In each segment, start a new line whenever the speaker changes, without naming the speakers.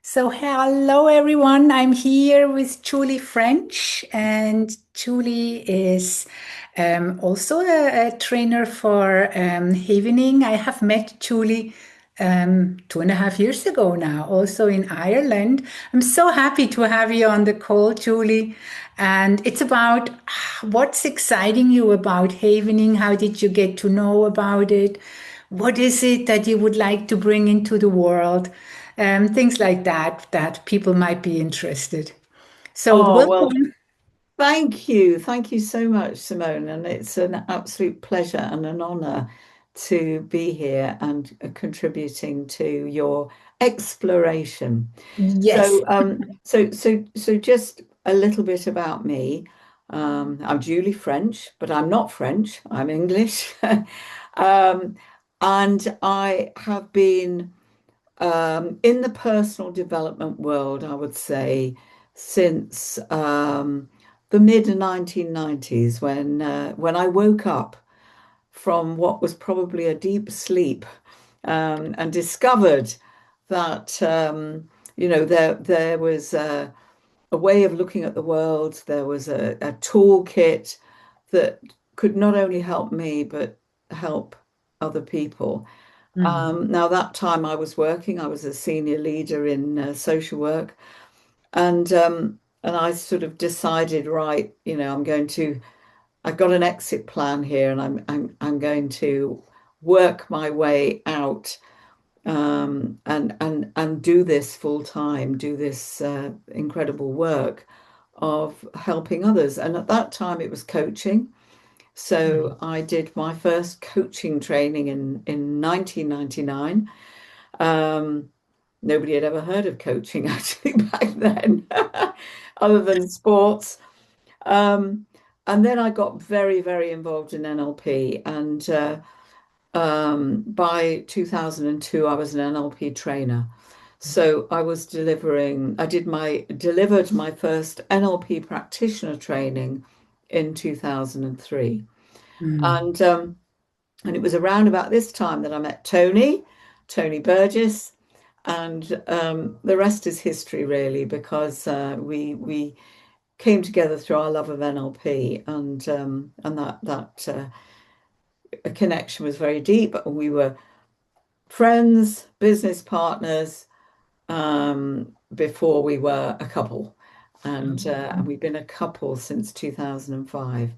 So, hello everyone. I'm here with Julie French, and Julie is also a trainer for Havening. I have met Julie 2.5 years ago now, also in Ireland. I'm so happy to have you on the call, Julie. And it's about what's exciting you about Havening. How did you get to know about it? What is it that you would like to bring into the world? Things like that that people might be interested. So
Oh, well,
welcome.
thank you. Thank you so much, Simone. And it's an absolute pleasure and an honor to be here and contributing to your exploration.
Yes.
So just a little bit about me. I'm Julie French, but I'm not French. I'm English. Um, and I have been in the personal development world, I would say, since the mid 1990s when I woke up from what was probably a deep sleep and discovered that there was a way of looking at the world. There was a toolkit that could not only help me but help other people.
Mhm.
Now, that time I was a senior leader in social work, and I sort of decided, right, I've got an exit plan here, and I'm going to work my way out, and do this full time, do this incredible work of helping others. And at that time, it was coaching.
Mhm.
So I did my first coaching training in 1999. Um, Nobody had ever heard of coaching actually back then, other than sports. Um, and then I got very, very involved in NLP. And by 2002, I was an NLP trainer. So I delivered my first NLP practitioner training in 2003.
Mhm.
And and it was around about this time that I met Tony Burgess, and the rest is history, really, because we came together through our love of NLP, and that a connection was very deep. We were friends, business partners, before we were a couple, and we've been a couple since 2005.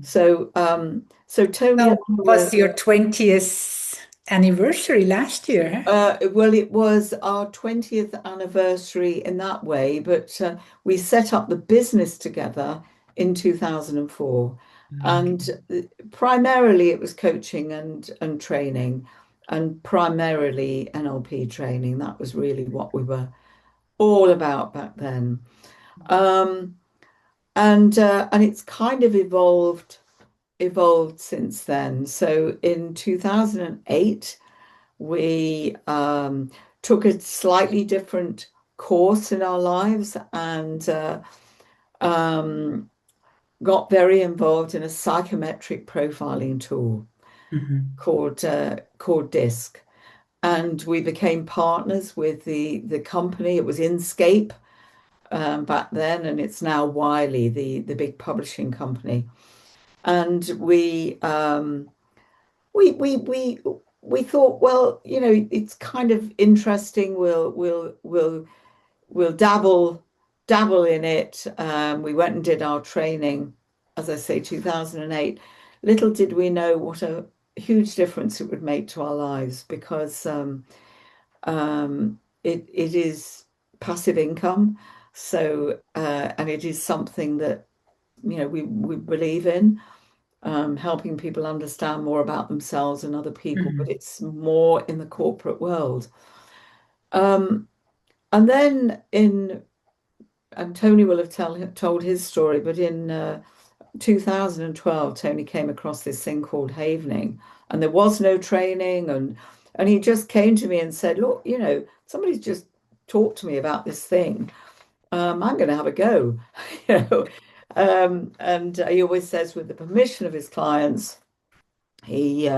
So Tony
So
and
it
I
was your 20th anniversary last year.
well, it was our 20th anniversary in that way, but we set up the business together in 2004.
Okay.
And primarily it was coaching and training, and primarily NLP training. That was really what we were all about back then. Um, and it's kind of evolved since then. So in 2008, we took a slightly different course in our lives, and um, got very involved in a psychometric profiling tool
Mhm.
called DISC. And we became partners with the company. It was Inscape back then, and it's now Wiley, the big publishing company. And we thought, well, it's kind of interesting. We'll dabble in it. We went and did our training, as I say, 2008. Little did we know what a huge difference it would make to our lives, because it is passive income. So and it is something that we believe in, helping people understand more about themselves and other people, but
Mhm.
it's more in the corporate world. Um, and then and Tony will have told his story, but in 2012, Tony came across this thing called Havening, and there was no training, and he just came to me and said, "Look, somebody's just talked to me about this thing. I'm going to have a go." you know. And he always says, with the permission of his clients, he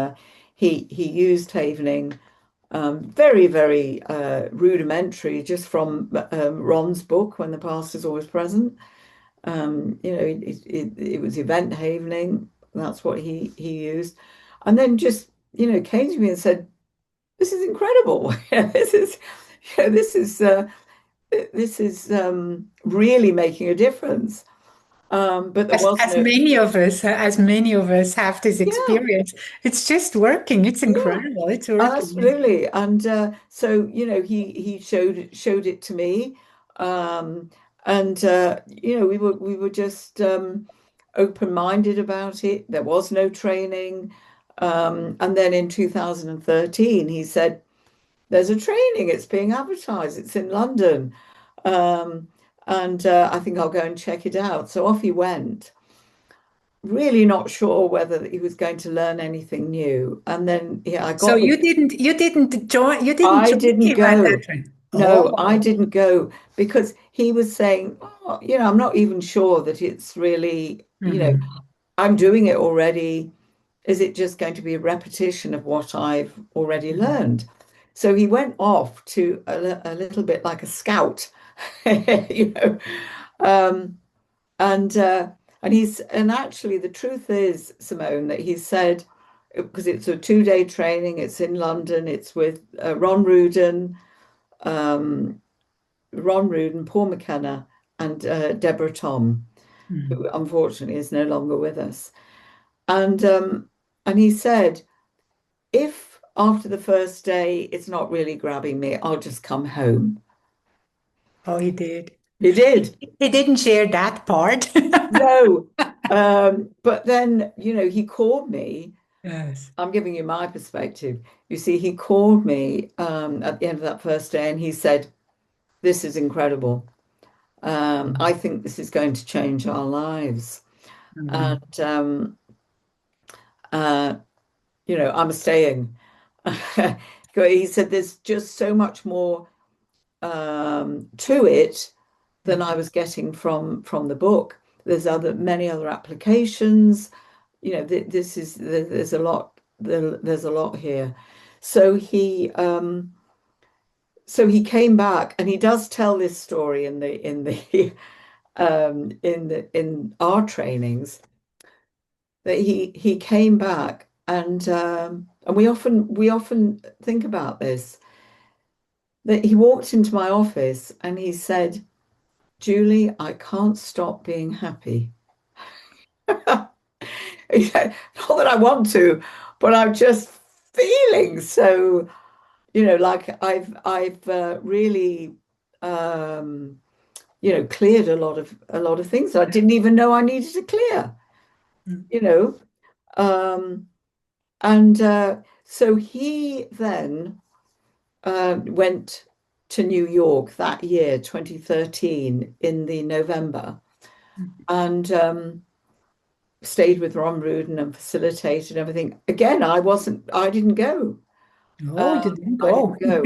he used Havening Very, very rudimentary, just from Ron's book, When the Past is Always Present. It was event havening. That's what he used. And then just, came to me and said, this is incredible. This is really making a difference. But there was
As
no,
many of us have this
yeah,
experience. It's just working. It's
yeah,
incredible. It's working.
absolutely. And so, he showed it to me. Um, and we were just open-minded about it. There was no training. And then in 2013, he said, there's a training, it's being advertised, it's in London. Um, and I think I'll go and check it out. So off he went, really not sure whether he was going to learn anything new. And then, yeah, I
So
got the,
you didn't
I
join
didn't
him at that
go.
time.
No, I
Oh.
didn't go because he was saying, oh, I'm not even sure that it's really,
Mhm.
I'm doing it already. Is it just going to be a repetition of what I've already
Mhm.
learned? So he went off to a little bit like a scout, you know, um, and actually the truth is, Simone, that he said because it's a 2-day training, it's in London, it's with um, Ron Rudin, Paul McKenna, and Deborah Tom, who
Mhm.
unfortunately is no longer with us. And um, and he said, if after the first day it's not really grabbing me, I'll just come home.
Oh, he did.
He
He,
did.
he didn't share that part.
No. But then, he called me.
Yes.
I'm giving you my perspective. You see, he called me at the end of that first day and he said, this is incredible. I think this is going to change our lives.
Mhm.
And, uh, I'm staying. He said, there's just so much more to it than I
Mhm.
was getting from the book. There's many other applications. There's a lot there's a lot here. So he came back and he does tell this story in the in our trainings that he came back and we often think about this that he walked into my office and he said, Julie, I can't stop being happy. He said, not that I want to, but I'm just feeling so, like I've really cleared a lot of things that I didn't even know I needed to clear, you know. Um, and so he then went to New York that year, 2013, in the November,
Mhm.
and stayed with Ron Rudin and facilitated everything. Again, I didn't go.
Oh, you didn't
I didn't
go.
go.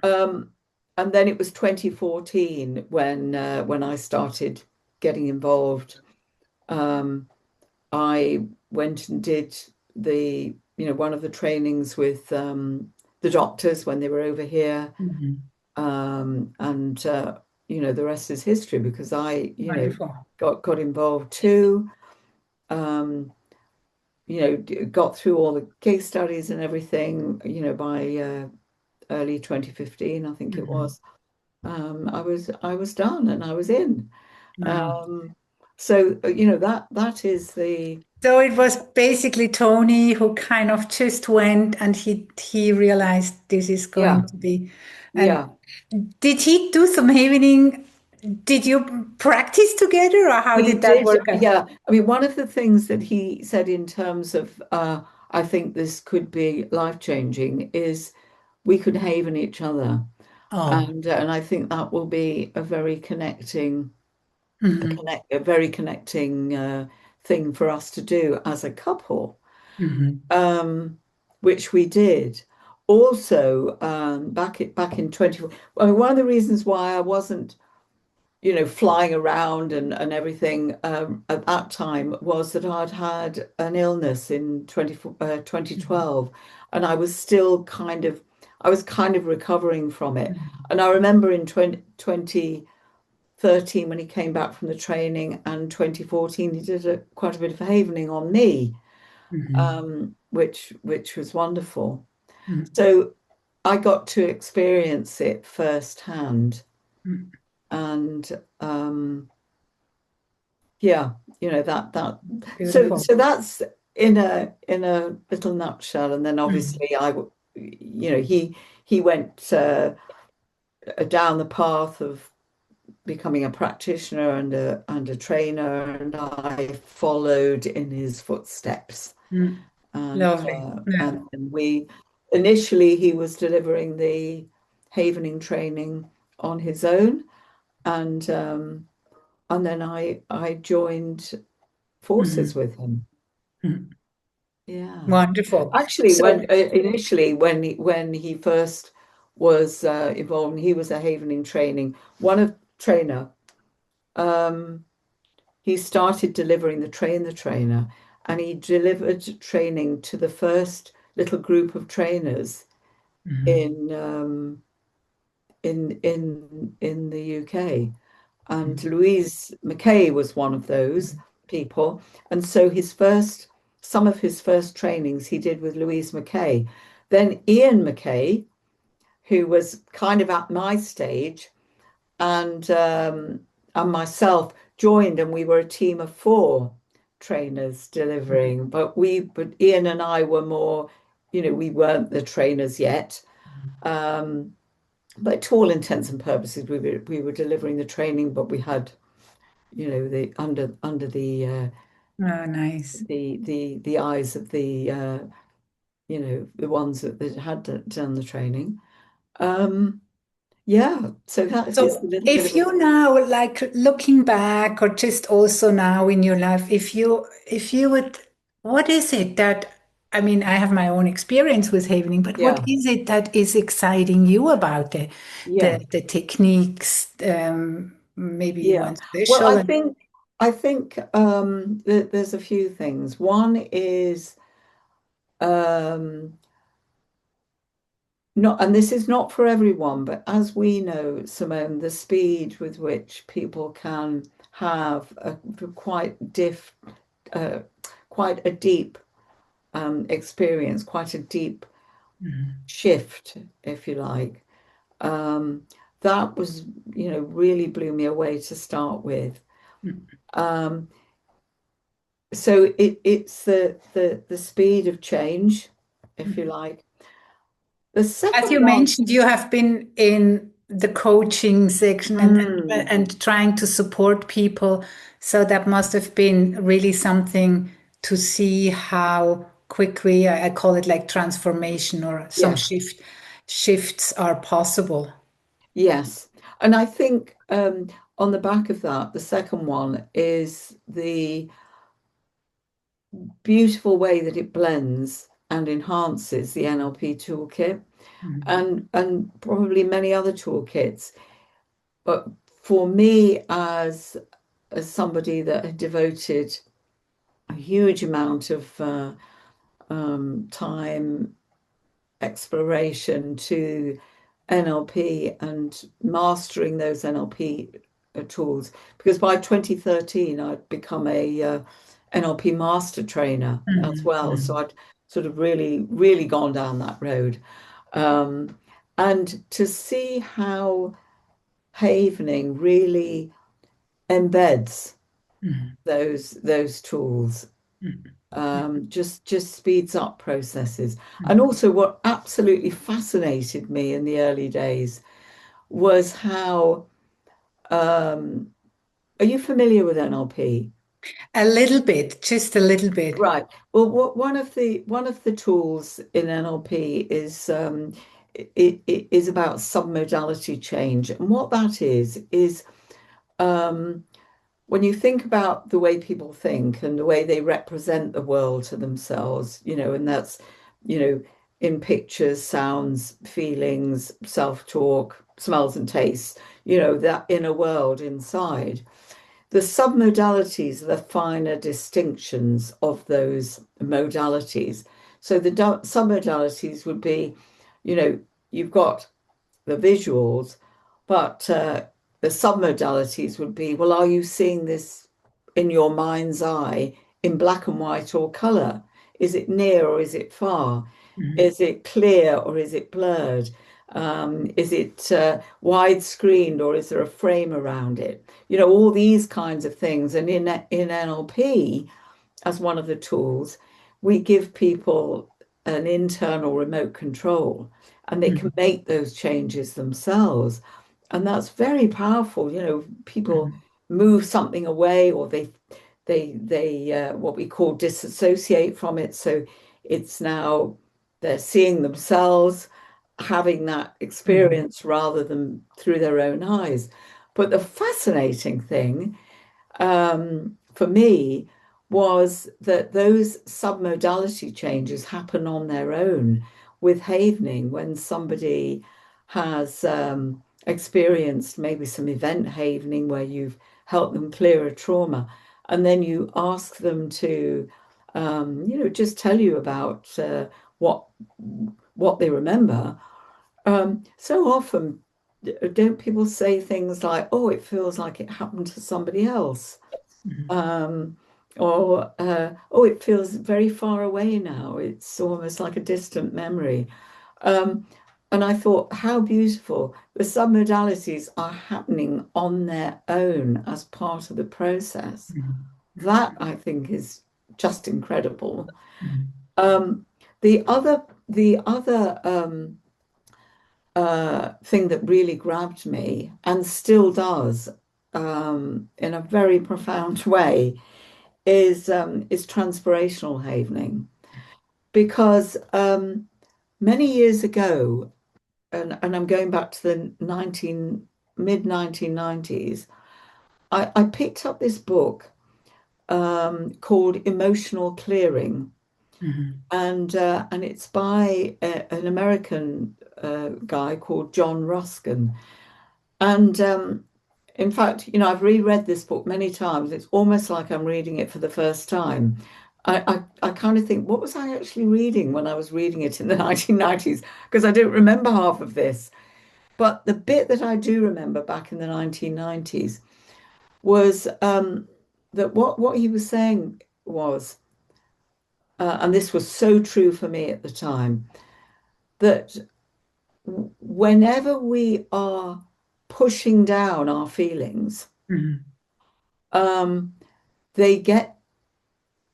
Um, and then it was 2014 when I started getting involved. Um, I went and did one of the trainings with the doctors when they were over here.
Mhm.
And the rest is history because I,
Wonderful.
got involved too. Um, got through all the case studies and everything, by early 2015, I think it
Mhm.
was. I was done and I was in.
Wow.
Um, so that is the
So it was basically Tony who kind of just went and he realized this is
yeah,
going to be. And
yeah.
did he do some havening? Did you practice together or how
He
did that
did,
work out?
yeah. I mean, one of the things that he said in terms of I think this could be life-changing is we could haven each other.
Oh.
And I think that will be
Hmm.
a very connecting thing for us to do as a couple,
Hmm.
um, which we did. Also, back in 20, I mean, one of the reasons why I wasn't, flying around and everything at that time was that I'd had an illness in 2012, and I was still kind of I was kind of recovering from it.
Mhm.
And I remember in 2013 when he came back from the training, and 2014 he did quite a bit of havening on me,
Mhm.
which was wonderful.
Mhm.
So I got to experience it firsthand,
Mhm.
and yeah, that. So
Beautiful.
so that's in a little nutshell. And then
Mhm.
obviously he went down the path of becoming a practitioner and a trainer, and I followed in his footsteps.
Mhm.
And
Lovely. Yeah.
we initially he was delivering the havening training on his own, and then I joined forces
Mhm.
with him.
Mhm.
Yeah.
Wonderful.
Actually, when
So,
initially when he first was involved, and he was a havening training one of trainer. Um, he started delivering the Train the Trainer, and he delivered training to the first little group of trainers
mhm.
in in the UK. And
Mhm.
Louise McKay was one of those people. And so some of his first trainings he did with Louise McKay. Then Ian McKay, who was kind of at my stage, and myself joined, and we were a team of four trainers delivering. But Ian and I were more, we weren't the trainers yet. Um, but to all intents and purposes, we were delivering the training, but we had, the under
Oh, nice.
the eyes of the ones that had done the training. Um, yeah, so that is a
So
little bit
if
of a
you now like looking back or just also now in your life, if you would, what is it that, I mean, I have my own experience with havening, but what
yeah,
is it that is exciting you about
yeah.
the techniques, maybe
Yeah.
one
Well,
special
I
and
think I think there's a few things. One is um, not, and this is not for everyone, but as we know, Simone, the speed with which people can have uh, quite a deep experience, quite a deep
Mhm.
shift, if you like. Um, that was, really blew me away to start with. Um, so it's the speed of change, if you like. The
As
second
you
one,
mentioned, you have been in the coaching section
mm,
and trying to support people. So that must have been really something to see how quickly, I call it like transformation or some
yeah,
shifts are possible.
yes. And I think on the back of that, the second one is the beautiful way that it blends and enhances the NLP toolkit,
Mhm.
and probably many other toolkits. But for me, as somebody that had devoted a huge amount of time exploration to NLP and mastering those NLP tools, because by 2013 I'd become a NLP master trainer as
Mhm.
well. So
Mhm.
I'd sort of really, really gone down that road. Um, and to see how Havening really embeds those tools,
Mhm.
just speeds up processes. And
Mhm.
also, what absolutely fascinated me in the early days was how, um, are you familiar with NLP?
A little bit, just a little bit.
Right. Well, one of the tools in NLP is it is about submodality change, and what that is um, when you think about the way people think and the way they represent the world to themselves, and that's, you know, in pictures, sounds, feelings, self-talk, smells and tastes, that inner world inside. The submodalities are the finer distinctions of those modalities. So the submodalities would be, you know, you've got the visuals, but the submodalities would be, well, are you seeing this in your mind's eye in black and white or color? Is it near or is it far?
Mhm.
Is it clear or is it blurred? Is it widescreened or is there a frame around it? You know, all these kinds of things. And in NLP, as one of the tools, we give people an internal remote control and they can
Mhm.
make those changes themselves. And that's very powerful. You know, people
Mhm.
move something away or they what we call disassociate from it. So it's now they're seeing themselves having that
Mhm.
experience rather than through their own eyes. But the fascinating thing for me was that those submodality changes happen on their own with havening when somebody has experienced maybe some event havening where you've helped them clear a trauma, and then you ask them to, just tell you about what what they remember. So often, don't people say things like, "Oh, it feels like it happened to somebody else,"
Mhm.
um, or "Oh, it feels very far away now. It's almost like a distant memory." Um, and I thought, how beautiful. The submodalities are happening on their own as part of the process.
Mhm.
That I think is just incredible.
Mhm.
Um, the other thing that really grabbed me and still does in a very profound way is transpirational havening because many years ago, and I'm going back to the 19 mid 1990s, I picked up this book called Emotional Clearing,
Mhm.
and it's by an American guy called John Ruskin. And in fact, you know, I've reread this book many times. It's almost like I'm reading it for the first time. I kind of think, what was I actually reading when I was reading it in the 1990s? Because I don't remember half of this. But the bit that I do remember back in the 1990s was that what he was saying was, and this was so true for me at the time, that whenever we are pushing down our feelings,
Mhm.
um, they get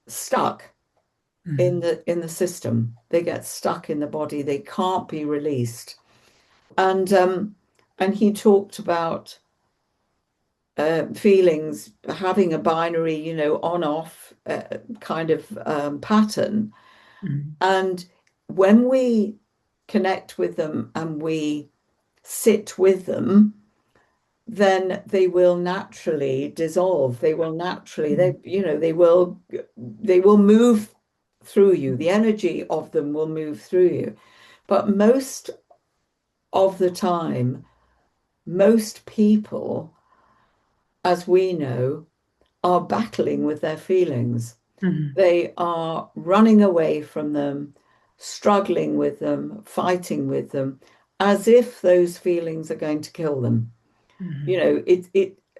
stuck in
Mhm.
the system. They get stuck in the body. They can't be released. And he talked about feelings having a binary, you know, on off kind of pattern.
Mhm.
And when we connect with them and we sit with them, then they will naturally dissolve. They will naturally,
Mhm.
they will move through you. The energy of them will move through you. But most of the time, most people, as we know, are battling with their feelings.
Mhm.
They are running away from them, struggling with them, fighting with them, as if those feelings are going to kill them. You
Mhm.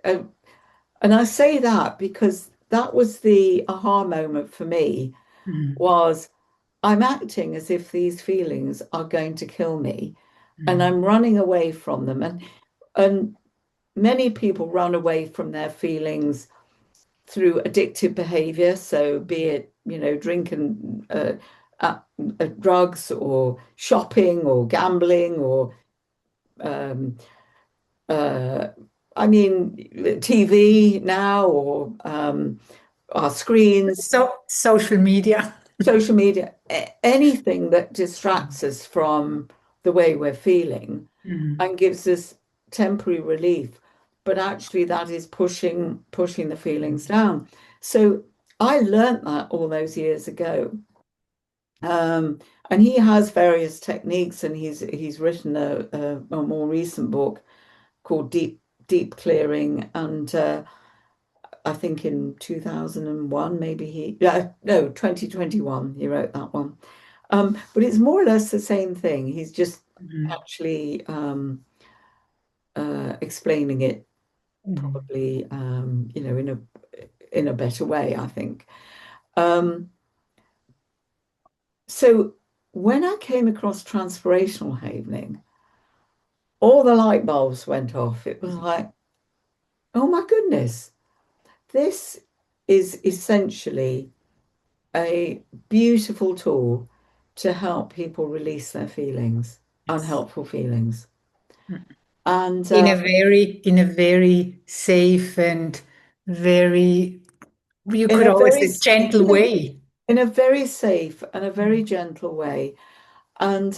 know, and I say that because that was the aha moment for me
Mhm.
was I'm acting as if these feelings are going to kill me and
Mhm.
I'm running away from them. And many people run away from their feelings through addictive behavior. So be it, you know, drinking drugs or shopping or gambling or um, uh, I mean, TV now or our screens,
So social media.
social media, anything that
Mhm.
distracts us from the way we're feeling
Mhm.
and gives us temporary relief. But actually, that is pushing the feelings down. So I learned that all those years ago. Um, and he has various techniques, and he's written a more recent book called Deep Clearing, and I think in 2001, maybe no, 2021, he wrote that one. But it's more or less the same thing. He's just
Mhm.
actually explaining it
Mhm.
probably in a better way, I think. Um, so when I came across transpirational havening, all the light bulbs went off. It was like, oh my goodness, this is essentially a beautiful tool to help people release their feelings,
Yes.
unhelpful feelings.
Mhm.
And
In a very safe and very, you
in
could
a
always
very
say, gentle way.
in a very safe and a very
Mhm.
gentle way. And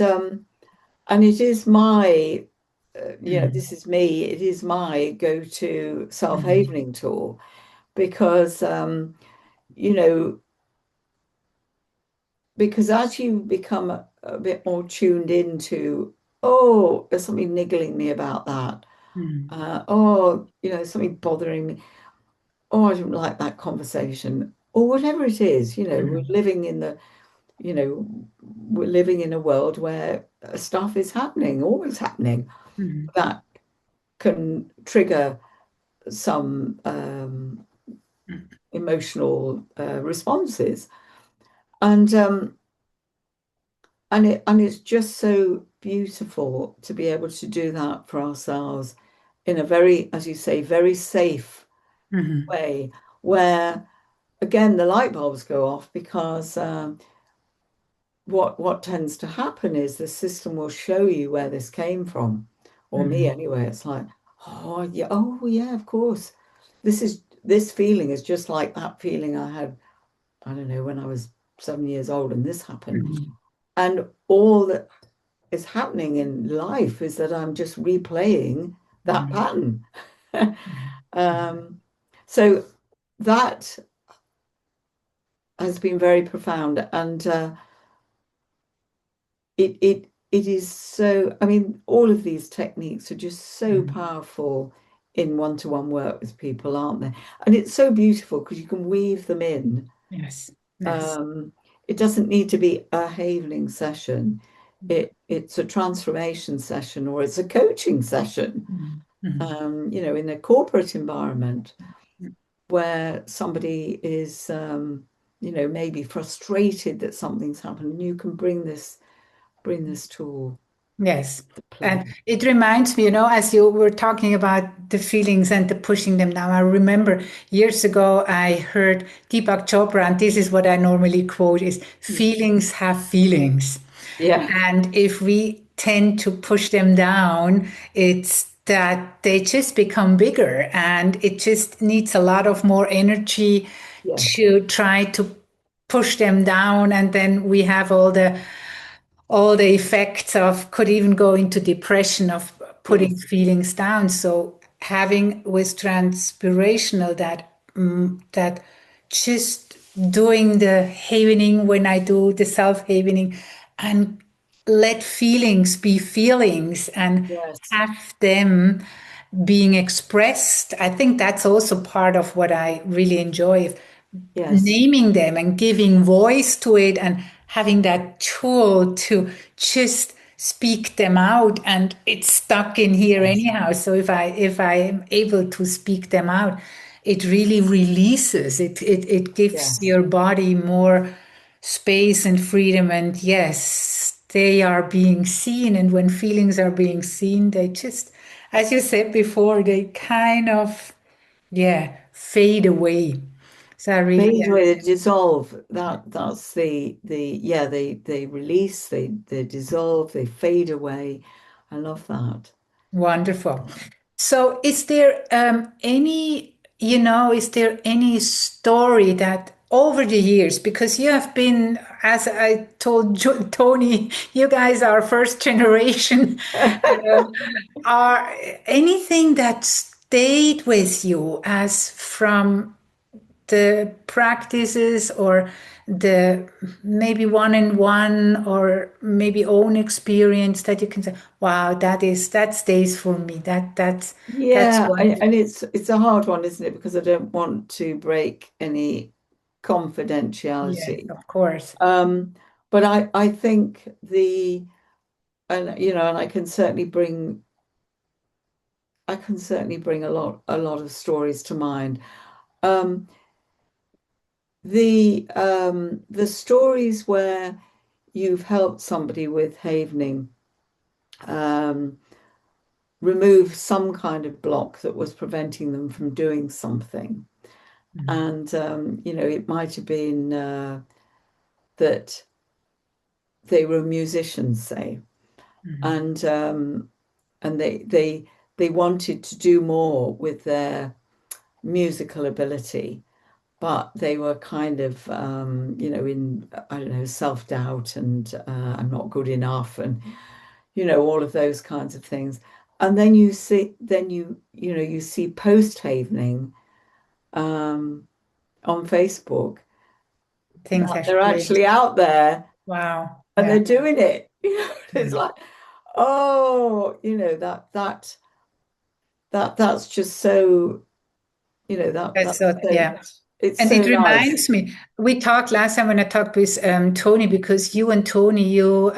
it is my
Mhm.
this is me, it is my go-to
Mhm.
self-havening tool because you know, because as you become a bit more tuned into, oh, there's something niggling me about that.
Mhm.
Oh, something bothering me. Oh, I didn't like that conversation. Or whatever it is,
Mhm.
you know, we're living in a world where stuff is happening, always happening,
Mhm.
that can trigger some emotional responses. And it's just so beautiful to be able to do that for ourselves in a very, as you say, very safe
Mhm.
way, where again the light bulbs go off because what tends to happen is the system will show you where this came from, or me
Mhm.
anyway. It's like, oh yeah, of course. This feeling is just like that feeling I had, I don't know, when I was 7 years old and this happened.
Mhm.
And all that is happening in life is that I'm just replaying that
Mhm.
pattern.
Mhm.
Um, so that has been very profound, and it is so. I mean, all of these techniques are just so
Mhm.
powerful in one-to-one work with people, aren't they? And it's so beautiful because you can weave them in.
Yes. Yes.
Um, it doesn't need to be a havening session. It's a transformation session or it's a coaching session.
Mhm. Mhm.
In a corporate environment where somebody is, maybe frustrated that something's happened, and you can bring this tool
Yes.
to play.
And it reminds me, as you were talking about the feelings and the pushing them down, I remember years ago I heard Deepak Chopra, and this is what I normally quote is feelings have feelings.
Yeah.
And if we tend to push them down, it's that they just become bigger and it just needs a lot of more energy
Yes.
to try to push them down. And then we have all the effects of could even go into depression of putting
Yes.
feelings down. So having with transpirational that just doing the havening when I do the self havening and let feelings be feelings and
Yes.
have them being expressed. I think that's also part of what I really enjoy
Yes.
naming them and giving voice to it and having that tool to just speak them out and it's stuck in here
Yes.
anyhow. So if I am able to speak them out, it really releases it gives
Yes.
your body more space and freedom. And yes, they are being seen, and when feelings are being seen, they just, as you said before, they kind of, yeah, fade away. So I really,
Fade
yeah,
away, they dissolve. That's the yeah, they release, they dissolve, they fade away. I love that.
wonderful. So is there any story that over the years, because you have been, as I told Tony, you guys are first generation, um, are anything that stayed with you as from the practices or the maybe one in one or maybe own experience that you can say, wow, that stays for me. That's
Yeah,
one.
and it's a hard one, isn't it? Because I don't want to break any
Yes,
confidentiality.
of course.
Um, but I think the and you know, and I can certainly bring a lot of stories to mind. Um, the stories where you've helped somebody with havening, um, remove some kind of block that was preventing them from doing something.
Mhm.
And you know, it might have been that they were musicians, say,
Mhm.
and they wanted to do more with their musical ability, but they were kind of you know, in I don't know, self-doubt and I'm not good enough, and you know, all of those kinds of things. And then you see, you know, you see post-havening um, on Facebook
Things
that
have
they're
changed.
actually out there
Wow.
and they're
Yeah.
doing it. You know, it's
Mm.
like, oh, you know, that's just so, you know,
That's so, yeah.
it's
And
so
it
nice.
reminds me, we talked last time when I talked with Tony, because you and Tony, you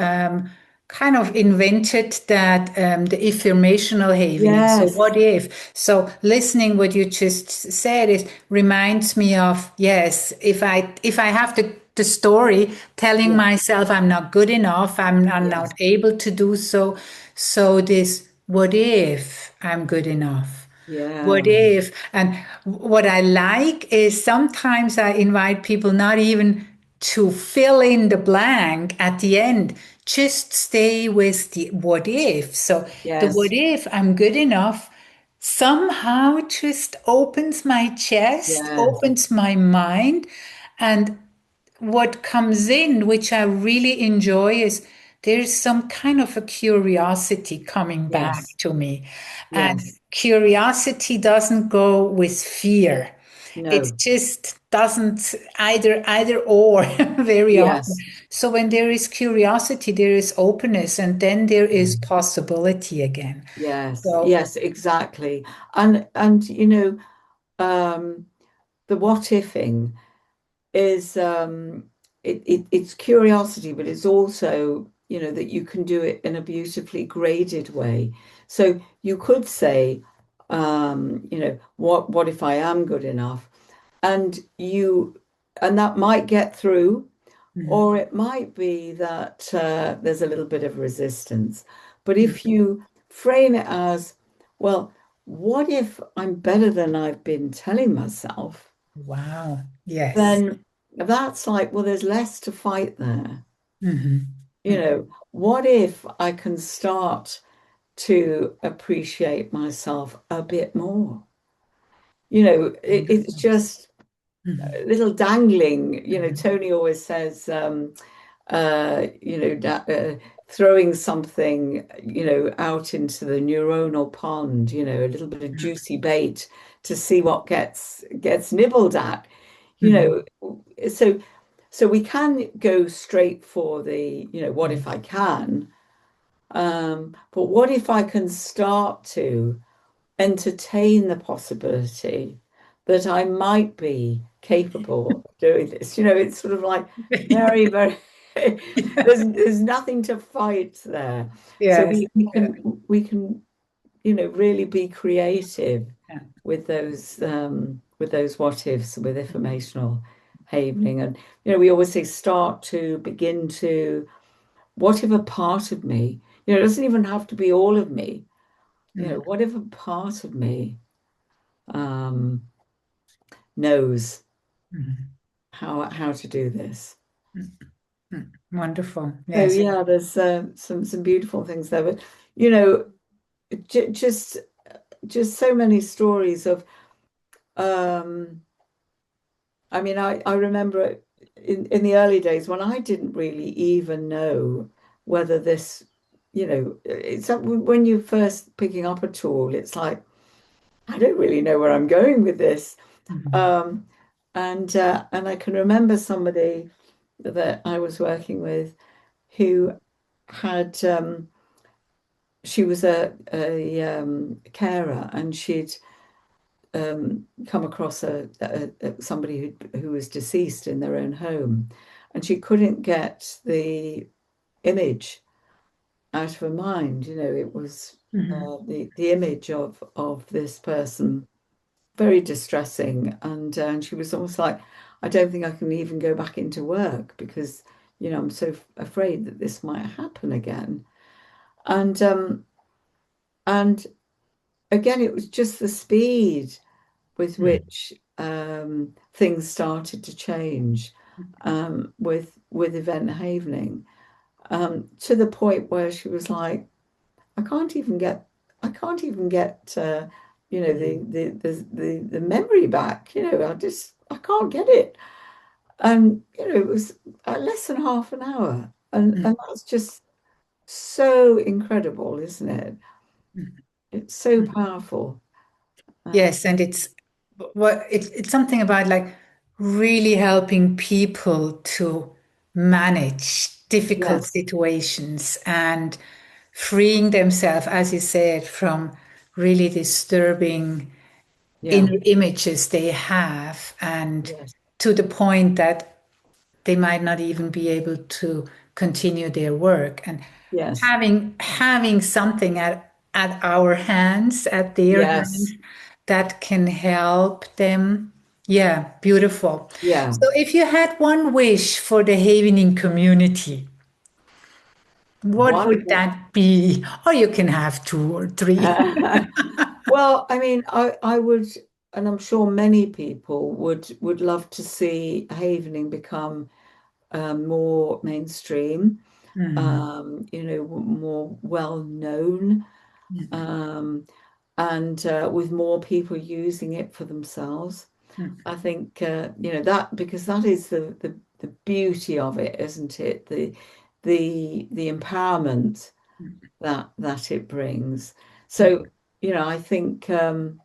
kind of invented that the affirmational havening. So
Yes.
what if? So listening what you just said is reminds me of, yes, if I have the story telling
Yeah.
myself I'm not good enough, I'm
Yes.
not able to do so. So this what if I'm good enough? What
Yeah.
if? And what I like is sometimes I invite people not even to fill in the blank at the end, just stay with the what if. So the what
Yes.
if I'm good enough somehow just opens my chest,
Yes.
opens my mind, and what comes in, which I really enjoy, is there's some kind of a curiosity coming back
Yes.
to me. And
Yes.
curiosity doesn't go with fear. It
No.
just doesn't either or very often.
Yes.
So when there is curiosity, there is openness, and then there is
Mm.
possibility again.
Yes.
So
Yes, exactly. And you know, um, the what ifing is it's curiosity, but it's also, you know, that you can do it in a beautifully graded way. So you could say, you know, what if I am good enough? And you and that might get through,
mm,
or it might be that there's a little bit of resistance. But
mm,
if you frame it as, well, what if I'm better than I've been telling myself?
wow, yes.
Then that's like, well, there's less to fight there.
Mhm.
You
Mm,
know, what if I can start to appreciate myself a bit more? You know, it's
wonderful.
just
Mhm.
a little dangling. You know,
Mhm.
Tony always says, you know, throwing something, you know, out into the neuronal pond, you know, a little bit of juicy bait to see what gets nibbled at, you
Mhm.
know. So we can go straight for the, you know, what if I can? But what if I can start to entertain the possibility that I might be capable of doing this? You know, it's sort of like very, very, there's nothing to fight there. So
Yes.
we can, you know, really be creative
Yeah.
with those what ifs, with informational havening. And you know, we always say start to begin to, what if a part of me, you know, it doesn't even have to be all of me, you know,
Mm.
what if a part of me um, knows
Mhm.
how to do this.
Mm. Mm. Wonderful.
So
Yes.
yeah, there's some beautiful things there, but you know, j just so many stories of. Um, I mean, I remember in the early days when I didn't really even know whether this, you know, it's when you're first picking up a tool, it's like I don't really know where I'm going with this.
Mhm.
Um, and I can remember somebody that I was working with who had she was a carer, and she'd come across somebody who was deceased in their own home, and she couldn't get the image out of her mind. It was
Mhm.
the image of this person, very distressing, and she was almost like, I don't think I can even go back into work because I'm so afraid that this might happen again. And again, it was just the speed with
Mhm.
which things started to change with Event Havening, to the point where she was like, I can't even get, I can't even get, the memory back. I can't get it. And it was less than half an hour, and
Mhm.
that's just so incredible, isn't it? It's so
Mhm.
powerful. Uh,
Yes, and it's something about like really helping people to manage difficult
yes,
situations and freeing themselves, as you said, from really disturbing
yeah,
inner images they have, and
yes,
to the point that they might not even be able to continue their work. And
yes,
having something at our hands, at their hands,
yes,
that can help them. Yeah, beautiful.
yeah.
So if you had one wish for the Havening community, what
One.
would that be? Or you can have two or three.
Well, I mean, I would, and I'm sure many people would love to see Havening become more mainstream,
Mhm.
more well known,
Mhm.
um, and with more people using it for themselves.
Mhm.
I think that, because that is the beauty of it, isn't it? The empowerment that it brings. So, I think, and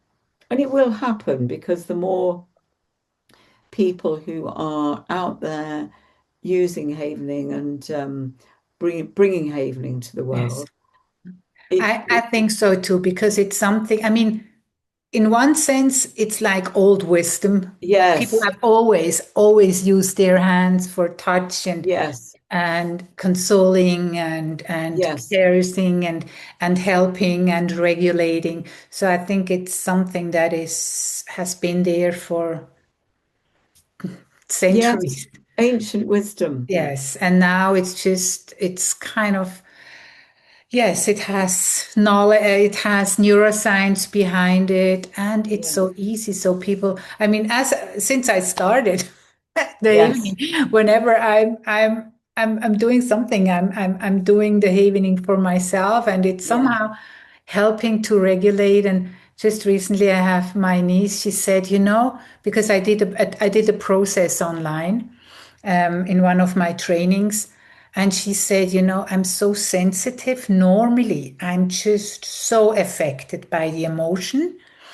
it will happen because the more people who are out there using Havening and bringing Havening to the
Yes,
world, it,
I think so too, because it's something, I mean, in one sense, it's like old wisdom. People
yes,
have always used their hands for touch
yes,
and consoling and
yes,
cherishing and helping and regulating. So I think it's something that is has been there for
yes,
centuries.
ancient wisdom.
Yes, and now it's kind of yes, it has knowledge, it has neuroscience behind it, and it's
Yeah,
so easy. So people, I mean, as since I started the
yes,
evening, whenever I'm doing something, I'm doing the evening for myself, and it's
yeah,
somehow helping to regulate. And just recently, I have my niece. She said, because I did a process online in one of my trainings. And she said, I'm so sensitive. Normally, I'm just so affected by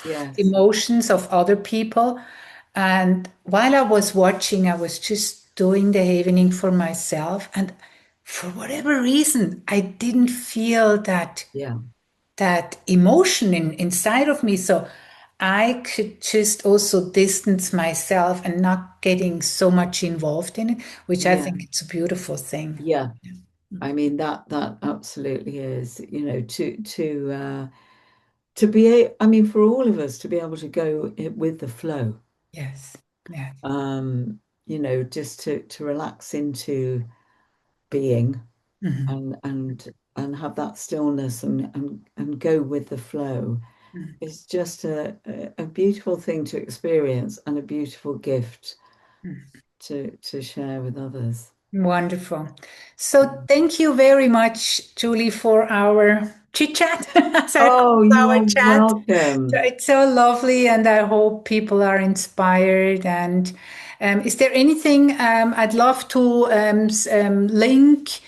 yes,
emotions of other people. And while I was watching, I was just doing the evening for myself. And for whatever reason, I didn't feel
yeah,
that emotion inside of me. So I could just also distance myself and not getting so much involved in it, which I
yeah,
think it's a beautiful thing.
yeah. I mean, that absolutely is, to I mean, for all of us to be able to go with the flow,
Yes. Yeah.
just to relax into being,
Mhm.
and have that stillness, and go with the flow,
Mhm.
is just a beautiful thing to experience, and a beautiful gift
Mhm.
to share with others.
Wonderful. So thank you very much, Julie, for our chit chat, as I
Oh,
call our
you're
chat. So
welcome.
it's so lovely, and I hope people are inspired. And is there anything I'd love to link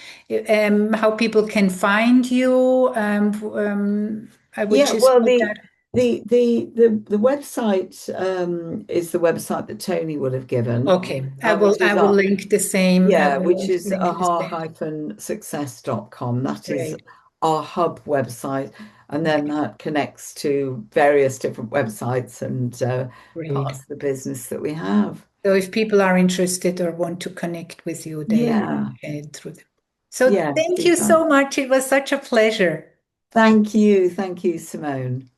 how people can find you? I would
Yeah,
just
well,
put that.
the website is the website that Tony will have given,
Okay,
which
I
is
will
our
link the same. I
yeah,
will
which is
link the same.
aha-success.com. That is
Great,
our hub website, and then
okay,
that connects to various different websites and
great.
parts of the business that we have.
So if people are interested or want to connect with you, they can
Yeah,
head through them. So
Yeah,
thank you
super.
so much. It was such a pleasure.
Thank you, Simone.